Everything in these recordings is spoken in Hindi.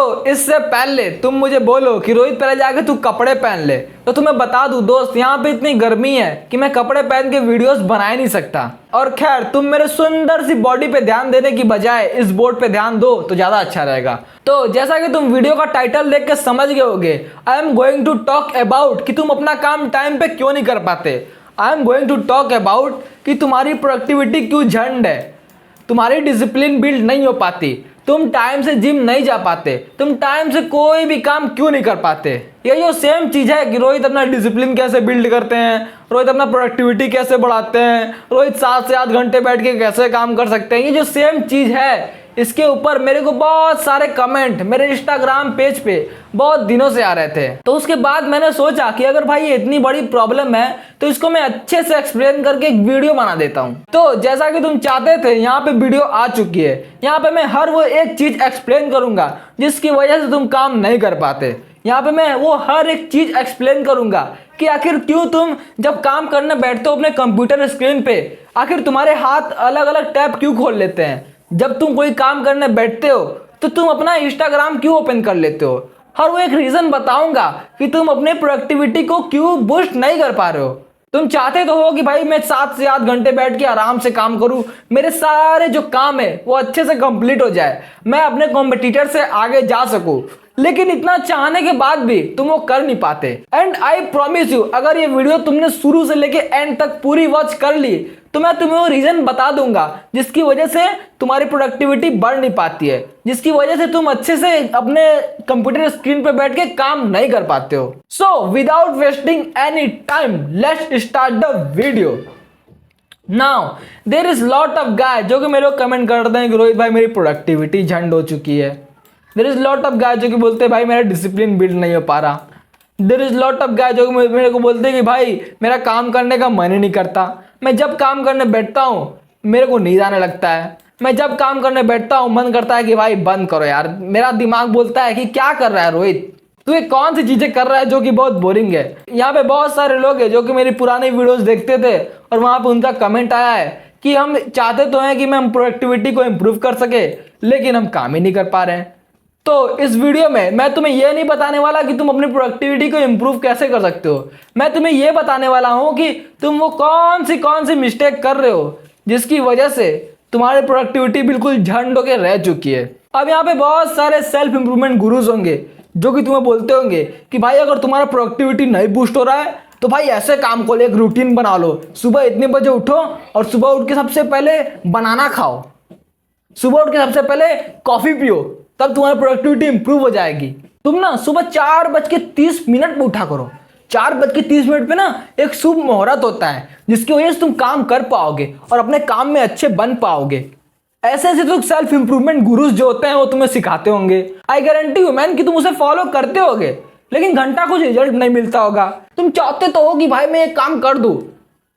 तो इससे पहले तुम मुझे बोलो कि रोहित पहले जाके तू कपड़े पहन ले, तो तुम्हें बता दूं दोस्त, यहाँ पे इतनी गर्मी है कि मैं कपड़े पहन के वीडियोस बना ही नहीं सकता। और खैर, तुम मेरे सुंदर सी बॉडी पे ध्यान देने की बजाय इस बोर्ड पे ध्यान दो तो ज्यादा अच्छा रहेगा। तो जैसा कि तुम वीडियो का टाइटल देख के समझ गए होगे, I am going to talk about कि तुम अपना काम टाइम पे क्यों नहीं कर पाते। I am going to talk about कि तुम्हारी प्रोडक्टिविटी क्यों झंड है, तुम्हारी डिसिप्लिन बिल्ड नहीं हो पाती, तुम टाइम से जिम नहीं जा पाते, तुम टाइम से कोई भी काम क्यों नहीं कर पाते। ये जो सेम चीज है कि रोहित अपना डिसिप्लिन कैसे बिल्ड करते हैं, रोहित अपना प्रोडक्टिविटी कैसे बढ़ाते हैं, रोहित 7 से 8 घंटे बैठ के कैसे काम कर सकते हैं, ये जो सेम चीज है इसके ऊपर मेरे को बहुत सारे कमेंट मेरे इंस्टाग्राम पेज पे बहुत दिनों से आ रहे थे। तो उसके बाद मैंने सोचा कि अगर भाई ये इतनी बड़ी प्रॉब्लम है तो इसको मैं अच्छे से एक्सप्लेन करके एक वीडियो बना देता हूँ। तो जैसा कि तुम चाहते थे, यहाँ पे वीडियो आ चुकी है। यहाँ पे मैं हर वो एक चीज एक्सप्लेन करूंगा जिसकी वजह से तुम काम नहीं कर पाते। यहाँ पे मैं वो हर एक चीज एक्सप्लेन करूंगा कि आखिर क्यों तुम जब काम करने बैठते हो अपने कंप्यूटर स्क्रीन पे, आखिर तुम्हारे हाथ अलग अलग टैब क्यों खोल लेते हैं। जब तुम कोई काम करने बैठते हो तो तुम अपना इंस्टाग्राम क्यों ओपन कर लेते हो। हर वो एक रीजन बताऊंगा कि तुम अपने प्रोडक्टिविटी को क्यों बूस्ट नहीं कर पा रहे हो। तुम चाहते तो हो कि भाई मैं 7 से 8 घंटे बैठ के आराम से काम करूं, मेरे सारे जो काम है वो अच्छे से कंप्लीट हो जाए, मैं अपने कॉम्पिटिटर से आगे जा सकूं, लेकिन इतना चाहने के बाद भी तुम वो कर नहीं पाते। एंड आई प्रॉमिस यू, अगर ये वीडियो तुमने शुरू से लेके एंड तक पूरी वॉच कर ली तो मैं तुम्हें वो रीजन बता दूंगा जिसकी वजह से तुम्हारी प्रोडक्टिविटी बढ़ नहीं पाती है, जिसकी वजह से तुम अच्छे से अपने कंप्यूटर स्क्रीन पे बैठ के काम नहीं कर पाते हो। So without wasting any time let's start the video. Now there is lot of guy जो कि मेरे को कमेंट करते हैं कि रोहित भाई मेरी प्रोडक्टिविटी झंड हो चुकी है। There is lot of guy जो कि बोलते हैं भाई मेरा डिसिप्लिन बिल्ड नहीं हो पा रहा। There is lot of guy जो कि मेरे को बोलते हैं कि भाई मेरा काम करने का मन ही नहीं करता, मैं जब काम करने बैठता हूँ मेरे को नींद आने लगता है, मैं जब काम करने बैठता हूँ मन करता है कि भाई बंद करो यार। मेरा दिमाग बोलता है कि क्या कर रहा है रोहित, तू ये कौन सी चीजें कर रहा है जो कि बहुत बोरिंग है। यहाँ पे बहुत सारे लोग हैं जो कि मेरी पुरानी वीडियोस देखते थे और वहां पे उनका कमेंट आया है कि हम चाहते तो हैं कि हम प्रोडक्टिविटी को इम्प्रूव कर सके लेकिन हम काम ही नहीं कर पा रहे हैं। तो इस वीडियो में मैं तुम्हें यह नहीं बताने वाला कि तुम अपनी प्रोडक्टिविटी को इम्प्रूव कैसे कर सकते हो, मैं तुम्हें यह बताने वाला हूं कि तुम वो कौन सी मिस्टेक कर रहे हो जिसकी वजह से तुम्हारी प्रोडक्टिविटी बिल्कुल झंड होके रह चुकी है। अब यहाँ पे बहुत सारे सेल्फ इंप्रूवमेंट गुरुज होंगे जो कि तुम्हें बोलते होंगे कि भाई अगर तुम्हारा प्रोडक्टिविटी नहीं बूस्ट हो रहा है तो भाई ऐसे काम को ले, एक रूटीन बना लो, सुबह इतने बजे उठो और सुबह उठ के सबसे पहले बनाना खाओ, सुबह उठ के सबसे पहले कॉफी पियो, तब तुम्हारी प्रोडक्टिविटी इंप्रूव हो जाएगी। तुम ना सुबह 4:30 पे उठा करो। 4:30 पे ना एक शुभ मुहूर्त होता है जिसकी वजह से तुम काम कर पाओगे और अपने काम में अच्छे बन पाओगे। ऐसे ऐसे तो सेल्फ इंप्रूवमेंट गुरुज जो होते हैं वो तुम्हें सिखाते होंगे। आई गारंटी यू मैन कि तुम उसे फॉलो करते होगे लेकिन घंटा कुछ रिजल्ट नहीं मिलता होगा। तुम चाहते तो हो कि भाई मैं एक काम कर दूं,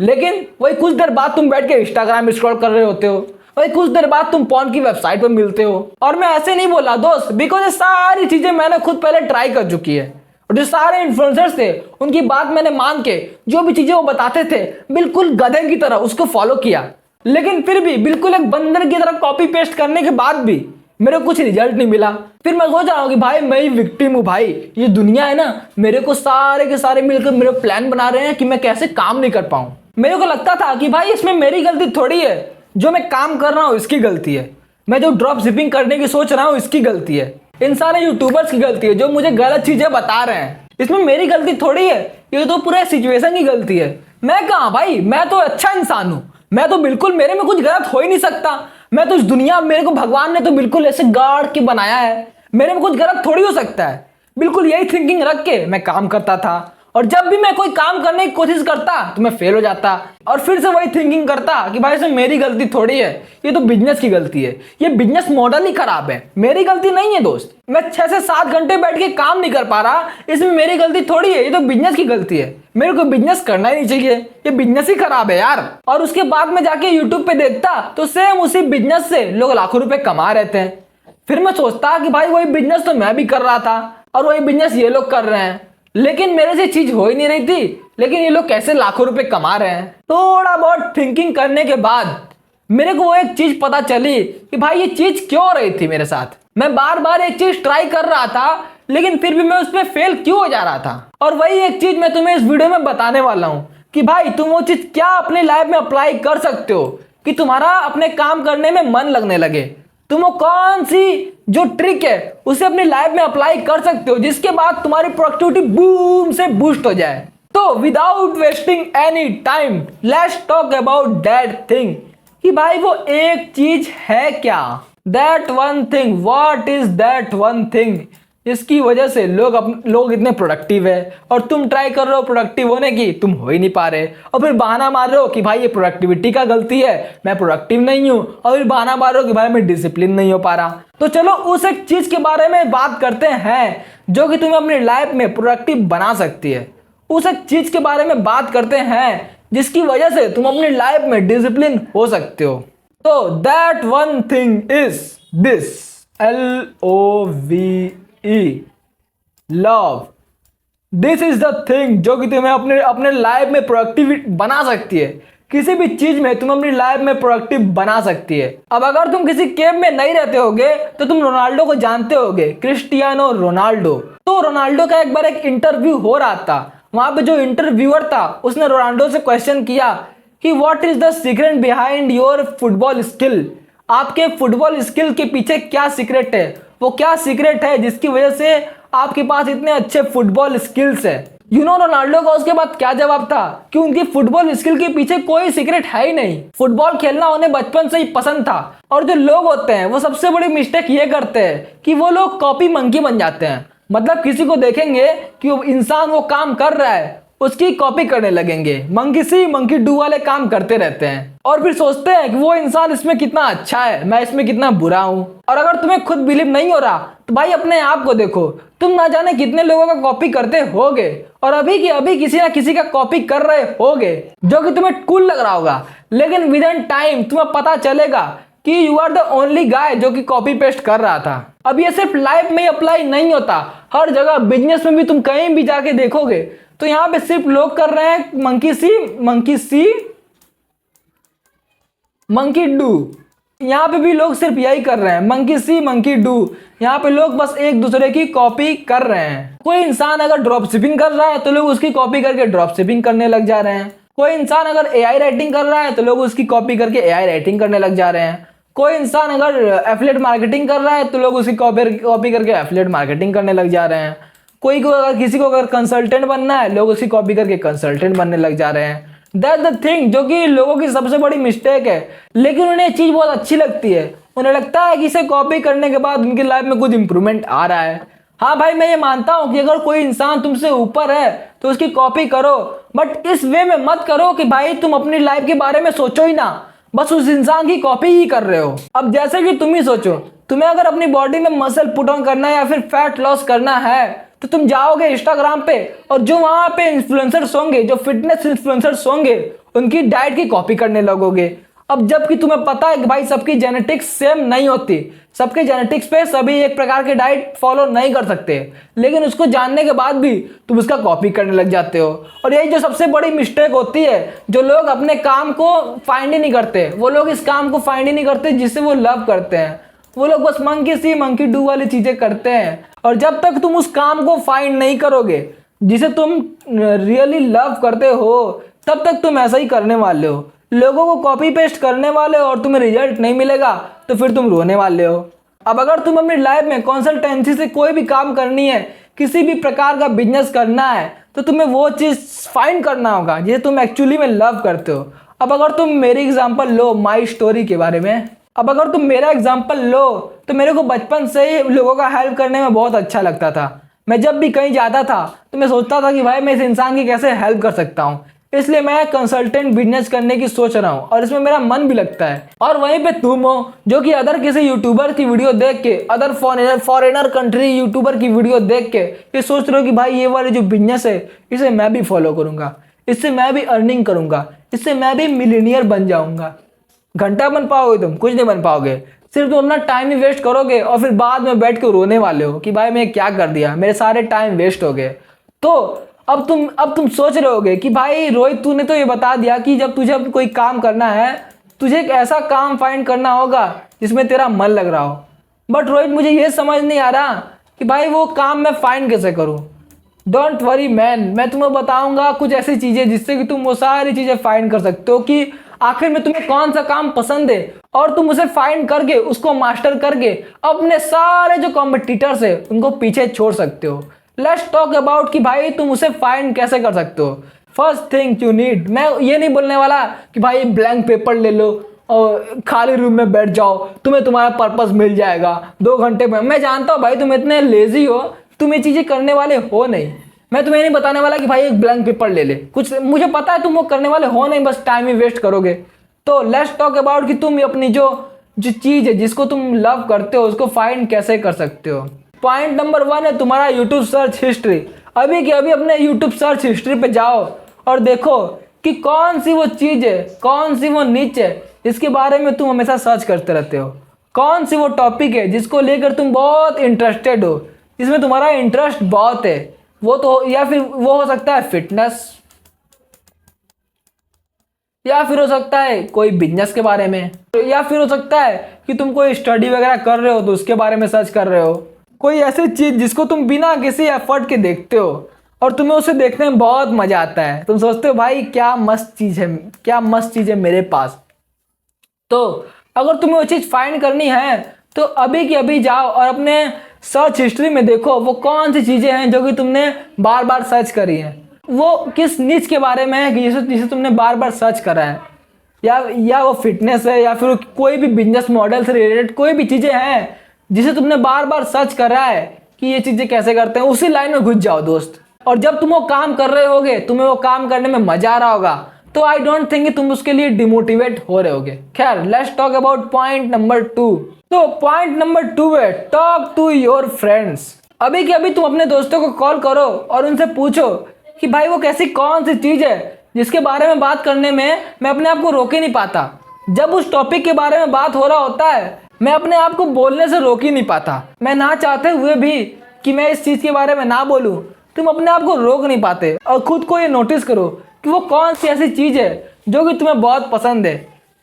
लेकिन वही कुछ देर बाद तुम बैठ के इंस्टाग्राम स्क्रॉल कर रहे होते हो, वही कुछ देर बाद तुम पॉन की वेबसाइट पर मिलते हो। और मैं ऐसे नहीं बोला दोस्त, बिकॉज ये सारी चीजें मैंने खुद पहले ट्राई कर चुकी है और जो सारे इन्फ्लुएंसर्स थे उनकी बात मैंने मान के जो भी चीजें वो बताते थे बिल्कुल गधे की तरह उसको फॉलो किया, लेकिन फिर भी बिल्कुल एक बंदर की तरह कॉपी पेस्ट करने के बाद भी मेरे को कुछ रिजल्ट नहीं मिला। फिर मैं सोच रहा हूँ कि भाई मैं ही विक्टिम हूँ, भाई ये दुनिया है ना, मेरे को सारे के सारे मिलकर मेरे प्लान बना रहे हैं कि मैं कैसे काम नहीं कर पाऊं। मेरे को लगता था कि भाई इसमें मेरी गलती थोड़ी है, जो मैं काम कर रहा हूँ इसकी गलती है, मैं जो ड्रॉप शिपिंग करने की सोच रहा हूँ इसकी गलती है, इन सारे यूट्यूबर्स की गलती है जो मुझे गलत चीजें बता रहे हैं, इसमें मेरी गलती थोड़ी है, ये तो पूरे सिचुएशन की गलती है। मैं कहाँ भाई, मैं तो अच्छा इंसान हूँ, मैं तो बिल्कुल, मेरे में कुछ गलत हो ही नहीं सकता, मैं तो इस दुनिया, मेरे को भगवान ने तो बिल्कुल ऐसे गाड़ के बनाया है, मेरे में कुछ गलत थोड़ी हो सकता है। बिल्कुल यही थिंकिंग रख के मैं काम करता था और जब भी मैं कोई काम करने की कोशिश करता तो मैं फेल हो जाता और फिर से वही थिंकिंग करता कि भाई इसमें मेरी गलती थोड़ी है, ये तो बिजनेस की गलती है, ये बिजनेस मॉडल ही खराब है, मेरी गलती नहीं है दोस्त। मैं 6 से 7 घंटे बैठ के काम नहीं कर पा रहा, इसमें मेरी गलती थोड़ी है, ये तो बिजनेस की गलती है, मेरे को बिजनेस करना ही नहीं चाहिए, ये बिजनेस ही खराब है यार। और उसके बाद में जाके यूट्यूब पे देखता तो सेम उसी बिजनेस से लोग लाखों रुपए कमा रहे थे। फिर मैं सोचता कि भाई वही बिजनेस तो मैं भी कर रहा था और वही बिजनेस ये लोग कर रहे हैं, लेकिन मेरे से चीज हो ही नहीं रही थी, लेकिन ये लोग कैसे लाखों रुपए कमा रहे हैं। थोड़ा बहुत थिंकिंग करने के बाद मेरे को वो एक चीज पता चली कि भाई ये चीज क्यों हो रही थी मेरे साथ। मैं बार बार एक चीज ट्राई कर रहा था लेकिन फिर भी मैं उसमें फेल क्यों हो जा रहा था। और वही एक चीज मैं तुम्हें इस वीडियो में बताने वाला हूं कि भाई तुम वो चीज क्या अपने लाइफ में अप्लाई कर सकते हो कि तुम्हारा अपने काम करने में मन लगने लगे। तुम वो कौन सी जो ट्रिक है उसे अपनी लाइफ में अप्लाई कर सकते हो जिसके बाद तुम्हारी प्रोडक्टिविटी बूम से बूस्ट हो जाए। तो without wasting any time let's talk about that thing कि भाई वो एक चीज है क्या। That one thing, what is that one thing. इसकी वजह से लोग इतने प्रोडक्टिव है और तुम ट्राई कर रहे हो प्रोडक्टिव होने की, तुम हो ही नहीं पा रहे और फिर बहाना मार रहे हो कि भाई ये प्रोडक्टिविटी का गलती है, मैं प्रोडक्टिव नहीं हूं, और फिर बहाना मार रहे हो कि भाई मैं डिसिप्लिन नहीं हो पा रहा। तो चलो उस एक चीज के बारे में बात करते हैं जो कि तुम्हें अपनी लाइफ में प्रोडक्टिव बना सकती है। उस एक चीज के बारे में बात करते हैं जिसकी वजह से तुम अपनी लाइफ में डिसिप्लिन हो सकते हो। तो that one thing is this, LOVE, love. This is the thing जो कि तुम्हें अपने लाइफ में प्रोडक्टिव बना सकती है। किसी भी चीज में तुम अपनी लाइफ में प्रोडक्टिव बना सकती है। अब अगर तुम किसी केव में नहीं रहते होगे तो तुम रोनाल्डो को जानते होगे, क्रिस्टियानो रोनाल्डो। तो रोनाल्डो का एक बार एक इंटरव्यू हो रहा था, वहां पे जो इंटरव्यूअर था उसने रोनाल्डो से क्वेश्चन किया कि what is the secret behind your football skill. आपके फुटबॉल स्किल के पीछे क्या सीक्रेट है, वो क्या सीक्रेट है जिसकी वजह से आपके पास इतने अच्छे फुटबॉल स्किल्स है। रोनाल्डो का उसके बाद क्या जवाब था कि उनकी फुटबॉल स्किल के पीछे कोई सीक्रेट है ही नहीं। फुटबॉल खेलना उन्हें बचपन से ही पसंद था। और जो लोग होते हैं वो सबसे बड़ी मिस्टेक ये करते हैं कि वो लोग कॉपी मंकी बन जाते हैं। मतलब किसी को देखेंगे कि वो इंसान वो काम कर रहा है, उसकी कॉपी करने लगेंगे, मंकी सी मंकी डू वाले काम करते रहते हैं और फिर सोचते हैं कि वो इंसान इसमें कितना अच्छा है, मैं इसमें कितना बुरा हूं। और अगर तुम्हें खुद बिलीव नहीं हो रहा तो भाई अपने आप को देखो, तुम ना जाने कितने लोगों का कॉपी करते होगे और अभी की अभी किसी ना किसी का कॉपी कर रहे होगे जो कि तुम्हें कूल लग रहा होगा, लेकिन विद इन टाइम तुम्हें पता चलेगा कि you are the only guy जो कि कॉपी पेस्ट कर रहा था। अब ये सिर्फ लाइफ में अप्लाई नहीं होता, हर जगह बिजनेस में भी तुम कहीं भी जाके देखोगे तो यहाँ पे सिर्फ लोग कर रहे हैं मंकी सी मंकी डू। यहाँ पे भी लोग सिर्फ यही कर रहे हैं, मंकी सी मंकी डू। यहाँ पे लोग बस एक दूसरे की कॉपी कर रहे हैं। कोई इंसान अगर ड्रॉप शिपिंग कर रहा है तो लोग उसकी कॉपी करके ड्रॉप शिपिंग करने लग जा रहे हैं। कोई इंसान अगर AI राइटिंग कर रहा है तो लोग उसकी कॉपी करके AI राइटिंग करने लग जा रहे हैं। कोई इंसान अगर एफिलिएट मार्केटिंग कर रहा है तो लोग उसकी कॉपी करके एफिलिएट मार्केटिंग करने लग जा रहे हैं। किसी को अगर कंसल्टेंट बनना है लोग उसकी कॉपी करके कंसल्टेंट बनने लग जा रहे हैं। दैट द थिंग जो कि लोगों की सबसे बड़ी मिस्टेक है, लेकिन उन्हें चीज बहुत अच्छी लगती है। उन्हें लगता है कि इसे कॉपी करने के बाद उनकी लाइफ में कुछ इंप्रूवमेंट आ रहा है। हाँ भाई, मैं ये मानता हूँ कि अगर कोई इंसान तुमसे ऊपर है तो उसकी कॉपी करो, बट इस वे में मत करो कि भाई तुम अपनी लाइफ के बारे में सोचो ही ना, बस उस इंसान की कॉपी ही कर रहे हो। अब जैसे कि तुम ही सोचो, तुम्हें अगर अपनी बॉडी में मसल पुट ऑन करना है या फिर फैट लॉस करना है तो तुम जाओगे इंस्टाग्राम पे और जो वहां पे इन्फ्लुएंसर्स होंगे, जो फिटनेस इन्फ्लुएंसर्स होंगे, उनकी डाइट की कॉपी करने लगोगे। अब जबकि तुम्हें पता है कि भाई सबकी जेनेटिक्स सेम नहीं होती, सबके जेनेटिक्स पे सभी एक प्रकार के डाइट फॉलो नहीं कर सकते, लेकिन उसको जानने के बाद भी तुम उसका कॉपी करने लग जाते हो। और यही जो सबसे बड़ी मिस्टेक होती है, जो लोग अपने काम को फाइंड ही नहीं करते, वो लोग इस काम को फाइंड ही नहीं करते जिससे वो लव करते हैं। वो लोग बस मंकी सी मंकी डू वाली चीजें करते हैं। और जब तक तुम उस काम को फाइंड नहीं करोगे जिसे तुम रियली लव करते हो, तब तक तुम ऐसा ही करने वाले हो, लोगों को कॉपी पेस्ट करने वाले हो और तुम्हें रिजल्ट नहीं मिलेगा तो फिर तुम रोने वाले हो। अब अगर तुम अपनी लाइफ में कंसल्टेंसी से कोई भी काम करनी है, किसी भी प्रकार का बिजनेस करना है, तो तुम्हें वो चीज फाइंड करना होगा जिसे तुम एक्चुअली में लव करते हो। अब अगर तुम मेरी एग्जांपल लो, माई स्टोरी के बारे में, अब अगर तुम मेरा एग्जांपल लो तो मेरे को बचपन से ही लोगों का हेल्प करने में बहुत अच्छा लगता था। मैं जब भी कहीं जाता था तो मैं सोचता था कि भाई मैं इस इंसान की कैसे हेल्प कर सकता हूँ, इसलिए मैं कंसल्टेंट बिजनेस करने की सोच रहा हूँ और इसमें मेरा मन भी लगता है। और वहीं पे तुम हो जो कि अदर किसी यूट्यूबर की वीडियो देख के, अदर फॉरेनर कंट्री यूट्यूबर की वीडियो देख के ये सोच रहे हो कि भाई ये वाले जो बिजनेस है इसे मैं भी फॉलो करूंगा, इससे मैं भी अर्निंग करूंगा, इससे मैं भी मिलीनियर बन जाऊंगा। घंटा बन पाओगे तुम? कुछ नहीं बन पाओगे, सिर्फ तुम अपना टाइम ही वेस्ट करोगे और फिर बाद में बैठ के रोने वाले हो कि भाई मैं क्या कर दिया, मेरे सारे टाइम वेस्ट हो गए। तो अब तुम सोच रहे होगे कि भाई रोहित तूने तो ये बता दिया कि जब तुझे अब कोई काम करना है, तुझे एक ऐसा काम फाइंड करना होगा जिसमें तेरा मन लग रहा हो। बट रोहित मुझे ये समझ नहीं आ रहा कि भाई वो काम मैं फाइंड कैसे करूँ। डोंट वरी मैन, मैं तुम्हें बताऊंगा कुछ ऐसी चीज़ें जिससे कि तुम वो सारी चीज़ें फाइंड कर सकते हो कि आखिर में तुम्हें कौन सा काम पसंद है, और तुम उसे फाइंड करके उसको मास्टर करके अपने सारे जो कॉम्पिटिटर्स है उनको पीछे छोड़ सकते हो। लेट्स टॉक अबाउट कि भाई तुम उसे फाइंड कैसे कर सकते हो। फर्स्ट थिंग यू नीड, मैं ये नहीं बोलने वाला कि भाई ब्लैंक पेपर ले लो और खाली रूम में बैठ जाओ, तुम्हें तुम्हारा पर्पस मिल जाएगा 2 घंटे में। मैं जानता हूँ भाई तुम इतने लेजी हो, तुम ये चीज़ें करने वाले हो नहीं। मैं तुम्हें नहीं बताने वाला कि भाई एक ब्लैंक पेपर ले ले, कुछ मुझे पता है तुम वो करने वाले हो नहीं, बस टाइम ही वेस्ट करोगे। तो लेट्स टॉक अबाउट कि तुम अपनी जो जो चीज़ है जिसको तुम लव करते हो उसको फाइंड कैसे कर सकते हो। पॉइंट नंबर 1 है तुम्हारा यूट्यूब सर्च हिस्ट्री। अभी के अभी अपने यूट्यूब सर्च हिस्ट्री पे जाओ और देखो कि कौन सी वो चीज़ है, कौन सी वो नीच है जिसके बारे में तुम हमेशा सर्च करते रहते हो। कौन सी वो टॉपिक है जिसको लेकर तुम बहुत इंटरेस्टेड हो, जिसमें तुम्हारा इंटरेस्ट बहुत है। वो तो या फिर वो हो सकता है फिटनेस, या फिर हो सकता है कोई बिजनेस के बारे में, या फिर हो सकता है कि तुम कोई स्टडी वगैरह कर रहे हो तो उसके बारे में सर्च कर रहे हो। कोई ऐसी चीज़ जिसको तुम बिना किसी एफर्ट के देखते हो और तुम्हें उसे देखने में बहुत मज़ा आता है। तुम सोचते हो भाई क्या मस्त चीज़ है, क्या मस्त चीज़ है मेरे पास। तो अगर तुम्हें वो चीज़ फाइंड करनी है तो अभी की अभी जाओ और अपने सर्च हिस्ट्री में देखो वो कौन सी चीज़ें हैं जो कि तुमने बार बार सर्च करी हैं। वो किस नीच के बारे में है कि जिसे तुमने बार बार सर्च करा है, या वो फिटनेस है, या फिर कोई भी बिजनेस मॉडल से रिलेटेड कोई भी चीज़ें हैं जिसे तुमने बार बार सर्च करा है कि ये चीज़ें कैसे करते हैं। उसी लाइन में घुस जाओ दोस्त, और जब तुम वो काम कर रहे होगे, तुम्हें वो काम करने में मज़ा आ रहा होगा, तो आई डोंट थिंक तुम उसके लिए डिमोटिवेट हो रहे होगे। खैर let's talk about point number 2। तो पॉइंट नंबर 2 है टॉक टू योर फ्रेंड्स। अभी के अभी तुम अपने दोस्तों को कॉल करो और उनसे पूछो कि भाई वो कैसी कौन सी चीज़ है जिसके बारे में बात करने में मैं अपने आप को रोक ही नहीं पाता। जब उस टॉपिक के बारे में बात हो रहा होता है मैं अपने आप को बोलने से रोक ही नहीं पाता। मैं ना चाहते हुए भी कि मैं इस चीज़ के बारे में ना बोलूँ, तुम अपने आप को रोक नहीं पाते। और खुद को ये नोटिस करो कि वो कौन सी ऐसी चीज़ है जो कि तुम्हें बहुत पसंद है,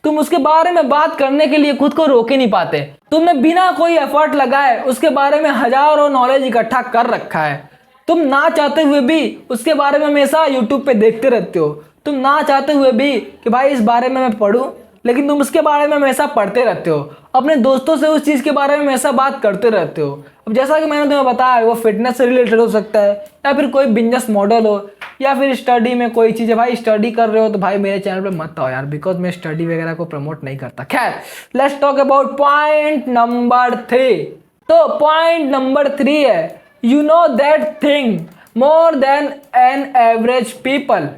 तुम उसके बारे में बात करने के लिए खुद को रोक ही नहीं पाते। तुमने बिना कोई एफर्ट लगाए उसके बारे में हजारों नॉलेज इकट्ठा कर रखा है। तुम ना चाहते हुए भी उसके बारे में हमेशा यूट्यूब पे देखते रहते हो। तुम ना चाहते हुए भी कि भाई इस बारे में मैं पढूं, लेकिन तुम उसके बारे में हमेशा पढ़ते रहते हो। अपने दोस्तों से उस चीज़ के बारे में हमेशा बात करते रहते हो। अब जैसा कि मैंने तुम्हें बताया वो फिटनेस से रिलेटेड हो सकता है, या फिर कोई बिजनेस मॉडल हो, या फिर स्टडी में कोई चीज़ है। भाई स्टडी कर रहे हो तो भाई मेरे चैनल पे मत आओ यार, बिकॉज मैं स्टडी वगैरह को प्रमोट नहीं करता। खैर let's talk about point number 3। तो पॉइंट नंबर 3 है you know that thing more than an average people.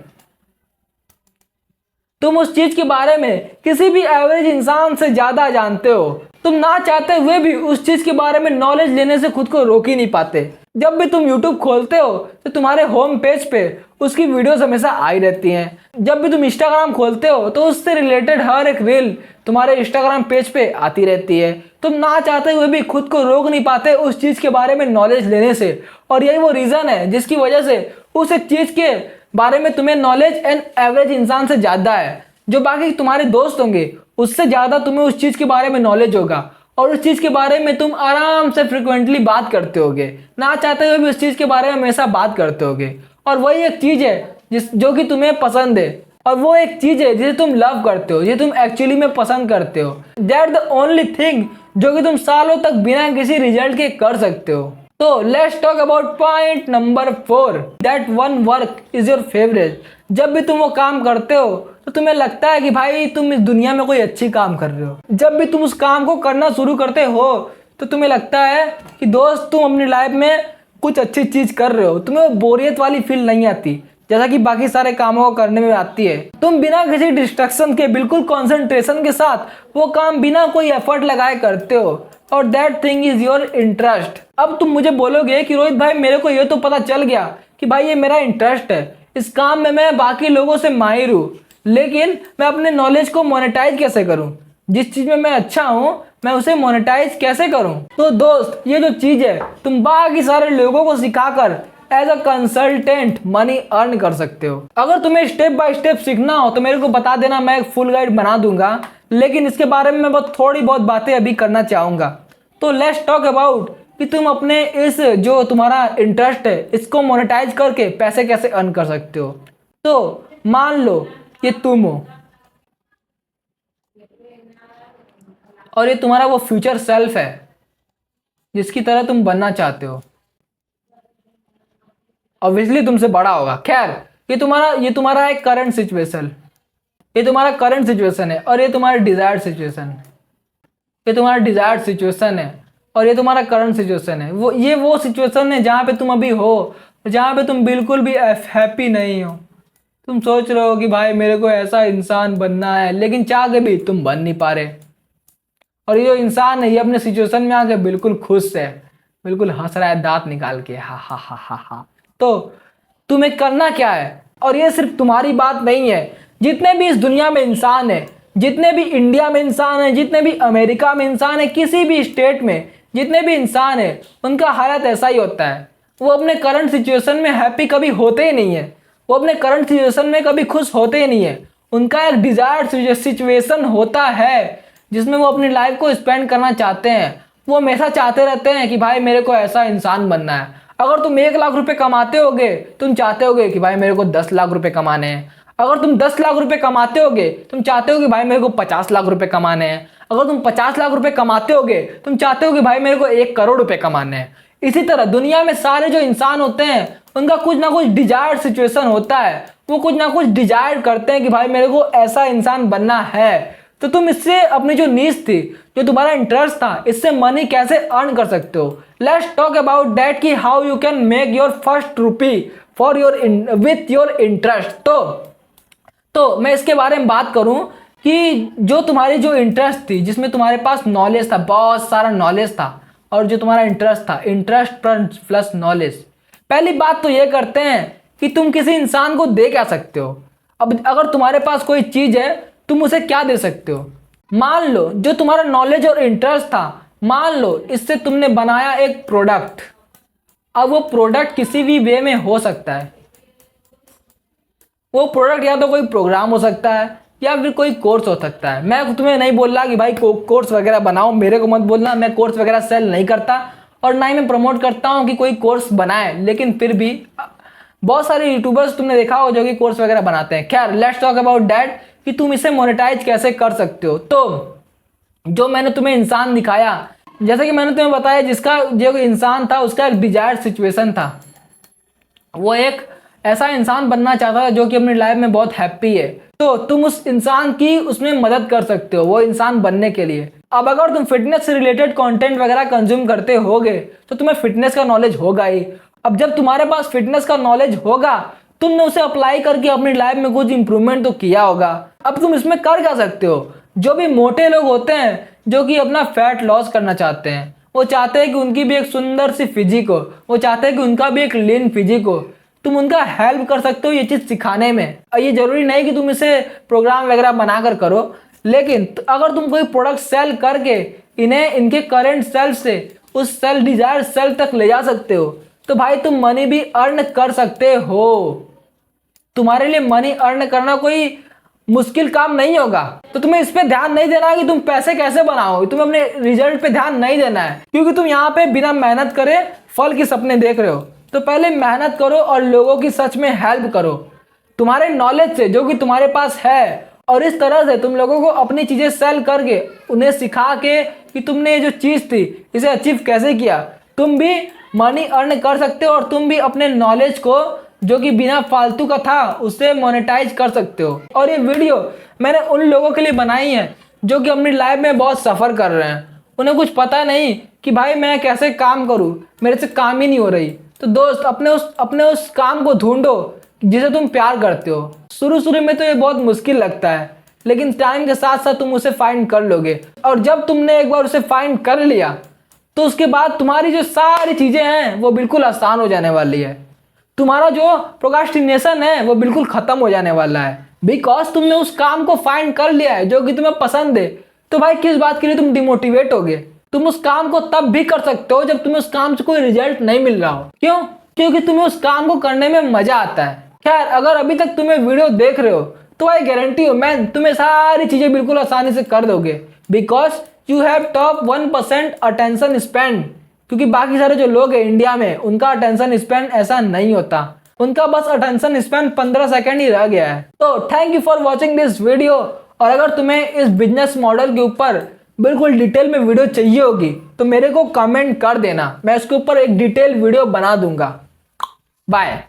तुम उस चीज के बारे में किसी भी एवरेज इंसान से ज्यादा जानते हो। तुम ना चाहते हुए भी उस चीज के बारे में नॉलेज लेने से खुद को रोक ही नहीं पाते। जब भी तुम YouTube खोलते हो तो तुम्हारे होम पेज पे उसकी वीडियोस हमेशा आई रहती हैं। जब भी तुम Instagram खोलते हो तो उससे रिलेटेड हर एक रील तुम्हारे Instagram पेज पे आती रहती है। तुम ना चाहते हुए भी खुद को रोक नहीं पाते उस चीज़ के बारे में नॉलेज लेने से, और यही वो रीज़न है जिसकी वजह से उस एक चीज़ के बारे में तुम्हें नॉलेज एन एवरेज इंसान से ज़्यादा है। जो बाकी तुम्हारे दोस्त होंगे उससे ज़्यादा तुम्हें उस चीज़ के बारे में नॉलेज होगा, और उस चीज़ के बारे में तुम आराम से फ्रिक्वेंटली बात करते होगे। ना चाहते हुए भी उस चीज़ के बारे में हमेशा बात करते होगे। और वही एक चीज़ है जो कि तुम्हें पसंद है, और वो एक चीज़ है जिसे तुम लव करते हो, जिसे तुम एक्चुअली में पसंद करते हो। दैट द ओनली थिंग जो कि तुम सालों तक बिना किसी रिजल्ट के कर सकते हो। तो let's talk about point number 4 that one work is your favourite. जब भी तुम वो काम करते हो तो तुम्हें लगता है कि भाई तुम इस दुनिया में कोई अच्छी काम कर रहे हो। जब भी तुम उस काम को करना शुरू करते हो तो तुम्हें लगता है कि दोस्त तुम अपनी लाइफ में कुछ अच्छी चीज़ कर रहे हो। तुम्हें वो बोरियत वाली फील नहीं आती जैसा कि बाकी सारे कामों को करने में आती है। तुम बिना किसी डिस्ट्रक्शन के बिल्कुल कंसंट्रेशन के साथ वो काम बिना कोई एफर्ट लगाए करते हो, और that thing is your interest. अब तुम मुझे बोलोगे कि रोहित भाई मेरे को ये तो पता चल गया कि भाई ये मेरा इंटरेस्ट है, इस काम में मैं बाकी लोगों से माहिर हूँ, लेकिन मैं अपने नॉलेज को मोनेटाइज कैसे करूँ? जिस चीज़ में मैं अच्छा हूँ मैं उसे मोनेटाइज कैसे करूँ? तो दोस्त ये जो चीज़ है तुम बाकी सारे लोगों को सिखाकर as a consultant money earn कर सकते हो। अगर तुम्हें स्टेप बाय स्टेप सीखना हो तो मेरे को बता देना, मैं एक फुल गाइड बना दूंगा, लेकिन इसके बारे में मैं थोड़ी बहुत बातें अभी करना चाहूँगा। तो लेट्स टॉक अबाउट कि तुम अपने इस जो तुम्हारा इंटरेस्ट है इसको मोनेटाइज करके पैसे कैसे अर्न कर सकते हो। तो मान लो ये तुम हो और ये तुम्हारा वो फ्यूचर सेल्फ है जिसकी तरह तुम बनना चाहते हो। ऑब्वियसली तुमसे बड़ा होगा। खैर, ये तुम्हारा एक करंट सिचुएशन, ये तुम्हारा करंट सिचुएशन है और ये तुम्हारा डिजायर्ड सिचुएशन, ये तुम्हारा डिजायर्ड सिचुएशन है और ये तुम्हारा करंट सिचुएशन है। वो सिचुएशन है जहाँ पे तुम अभी हो, जहाँ पे तुम बिल्कुल भी हैप्पी नहीं हो। तुम सोच रहे हो कि भाई मेरे को ऐसा इंसान बनना है, लेकिन चाह के भी तुम बन नहीं पा रहे। और ये जो इंसान है ये अपने सिचुएशन में आके बिल्कुल खुश है, बिल्कुल हंस रहा है दांत निकाल के, हा हा हा हा हा। तो तुम्हें करना क्या है, और ये सिर्फ तुम्हारी बात नहीं है, जितने भी इस दुनिया में इंसान है, जितने भी इंडिया में इंसान है, जितने भी अमेरिका में इंसान है, किसी भी स्टेट में जितने भी इंसान है, उनका हालत ऐसा ही होता है। वो अपने करंट सिचुएशन में हैप्पी कभी होते ही नहीं है, वो अपने करंट सिचुएशन में कभी खुश होते ही नहीं है। उनका एक डिजायर्ड सिचुएशन होता है जिसमें वो अपनी लाइफ को स्पेंड करना चाहते हैं। वो हमेशा चाहते रहते हैं कि भाई मेरे को ऐसा इंसान बनना है। अगर तुम 1 लाख रुपए कमाते होगे, तुम चाहते होगे कि भाई मेरे को 10 लाख रुपए कमाने हैं। अगर तुम 10 लाख रुपए कमाते होगे, तुम चाहते हो कि भाई मेरे को 50 लाख रुपए कमाने हैं। अगर तुम 50 लाख रुपए कमाते होगे, तुम चाहते हो कि भाई मेरे को 1 करोड़ रुपए कमाने हैं। इसी तरह दुनिया में सारे जो इंसान होते हैं उनका कुछ ना कुछ डिजायर्ड सिचुएशन होता है। वो कुछ ना कुछ डिजायर करते हैं कि भाई मेरे को ऐसा इंसान बनना है। तो तुम इससे अपनी जो नीड्स थी, जो तुम्हारा इंटरेस्ट था, इससे मनी कैसे अर्न कर सकते हो। लेट्स टॉक अबाउट दैट कि how you can make your first rupee for your with your interest. तो मैं इसके बारे में बात करूं कि जो तुम्हारी जो इंटरेस्ट थी, जिसमें तुम्हारे पास नॉलेज था, बहुत सारा नॉलेज था, और जो तुम्हारा इंटरेस्ट था, इंटरेस्ट प्लस नॉलेज। पहली बात तो ये करते हैं कि तुम किसी इंसान को दे क्या सकते हो। अब अगर तुम्हारे पास कोई चीज है, तुम उसे क्या दे सकते हो। मान लो जो तुम्हारा नॉलेज और इंटरेस्ट था, मान लो इससे तुमने बनाया एक प्रोडक्ट। अब वो प्रोडक्ट किसी भी वे में हो सकता है। वो प्रोडक्ट या तो कोई प्रोग्राम हो सकता है या फिर कोई कोर्स हो सकता है। मैं तुम्हें नहीं बोल रहा कि भाई कोर्स वगैरह बनाओ, मेरे को मत बोलना, मैं कोर्स वगैरह सेल नहीं करता और ना ही मैं प्रमोट करता हूँ कि कोई कोर्स बनाए। लेकिन फिर भी बहुत सारे यूट्यूबर्स तुमने देखा हो जो कि कोर्स वगैरह बनाते हैं। खैर, लेट्स टॉक अबाउट दैट कि तुम इसे मोनेटाइज कैसे कर सकते हो। तो जो मैंने तुम्हें इंसान दिखाया, जैसे कि मैंने तुम्हें बताया, जिसका जो इंसान था उसका एक डिजायर्ड सिचुएशन था। वो एक ऐसा इंसान बनना चाहता था जो कि अपनी लाइफ में बहुत हैप्पी है। तो तुम उस इंसान की उसमें मदद कर सकते हो वो इंसान बनने के लिए। अब अगर तुम फिटनेस से रिलेटेड कंटेंट वगैरह कंज्यूम करते होगे तो तुम्हें फिटनेस का नॉलेज होगा ही। अब जब तुम्हारे पास फिटनेस का नॉलेज होगा, तुमने उसे अप्लाई करके अपनी लाइफ में कुछ इंप्रूवमेंट तो किया होगा। अब तुम इसमें कर क्या सकते हो। जो भी मोटे लोग होते हैं जो कि अपना फैट लॉस करना चाहते हैं, वो चाहते हैं कि उनकी भी एक सुंदर सी फिजिक हो, वो चाहते हैं कि उनका भी एक लीन फिजिक हो। तुम उनका हेल्प कर सकते हो ये चीज़ सिखाने में। और ये जरूरी नहीं कि तुम इसे प्रोग्राम वगैरह बनाकर करो, लेकिन अगर तुम कोई प्रोडक्ट सेल करके इन्हें इनके करंट सेल्फ से उस सेल डिजायर सेल्फ तक ले जा सकते हो, तो भाई तुम मनी भी अर्न कर सकते हो। तुम्हारे लिए मनी अर्न करना कोई मुश्किल काम नहीं होगा। तो तुम्हें इस पे ध्यान नहीं देना है कि तुम पैसे कैसे बनाओ, तुम्हें अपने रिजल्ट पे ध्यान नहीं देना है, क्योंकि तुम यहाँ पे बिना मेहनत करे फल के सपने देख रहे हो। तो पहले मेहनत करो और लोगों की सच में हेल्प करो तुम्हारे नॉलेज से जो कि तुम्हारे पास है। और इस तरह से तुम लोगों को अपनी चीजें सेल करके उन्हें सिखा के कि तुमने ये जो चीज थी इसे अचीव कैसे किया, तुम भी मनी अर्न कर सकते हो और तुम भी अपने नॉलेज को जो कि बिना फालतू का था उससे मोनेटाइज कर सकते हो। और ये वीडियो मैंने उन लोगों के लिए बनाई है जो कि अपनी लाइफ में बहुत सफ़र कर रहे हैं, उन्हें कुछ पता नहीं कि भाई मैं कैसे काम करूं, मेरे से काम ही नहीं हो रही। तो दोस्त अपने उस काम को ढूंढो जिसे तुम प्यार करते हो। शुरू में तो ये बहुत मुश्किल लगता है, लेकिन टाइम के साथ साथ तुम उसे फाइंड कर लोगे। और जब तुमने एक बार उसे फाइंड कर लिया तो उसके बाद तुम्हारी जो सारी चीज़ें हैं वो बिल्कुल आसान हो जाने वाली है। तुम्हारा जो प्रोक्रास्टिनेशन है वो बिल्कुल ख़त्म हो जाने वाला है, बिकॉज तुमने उस काम को फाइंड कर लिया है जो कि तुम्हें पसंद है। तो भाई किस बात के लिए तुम डिमोटिवेट होगे। तुम उस काम को तब भी कर सकते हो जब तुम्हें उस काम से कोई रिजल्ट नहीं मिल रहा हो। क्यों? क्योंकि तुम्हें उस काम को करने में मजा आता है। खैर, अगर अभी तक तुम्हें वीडियो देख रहे हो तो भाई गारंटी हो मैं तुम्हें सारी चीज़ें बिल्कुल आसानी से कर दोगे, because you have top 1% attention Spain, क्योंकि बाकी सारे जो लोग हैं इंडिया में उनका अटेंशन स्पेन ऐसा नहीं होता, उनका बस अटेंशन स्पेन 15 सेकंड ही रह गया है। तो thank you for watching this video. और अगर तुम्हें इस बिजनेस मॉडल के ऊपर बिल्कुल डिटेल में वीडियो चाहिए होगी तो मेरे को कमेंट कर देना, मैं इसके ऊपर एक डिटेल वीडियो बना दूंगा। बाय।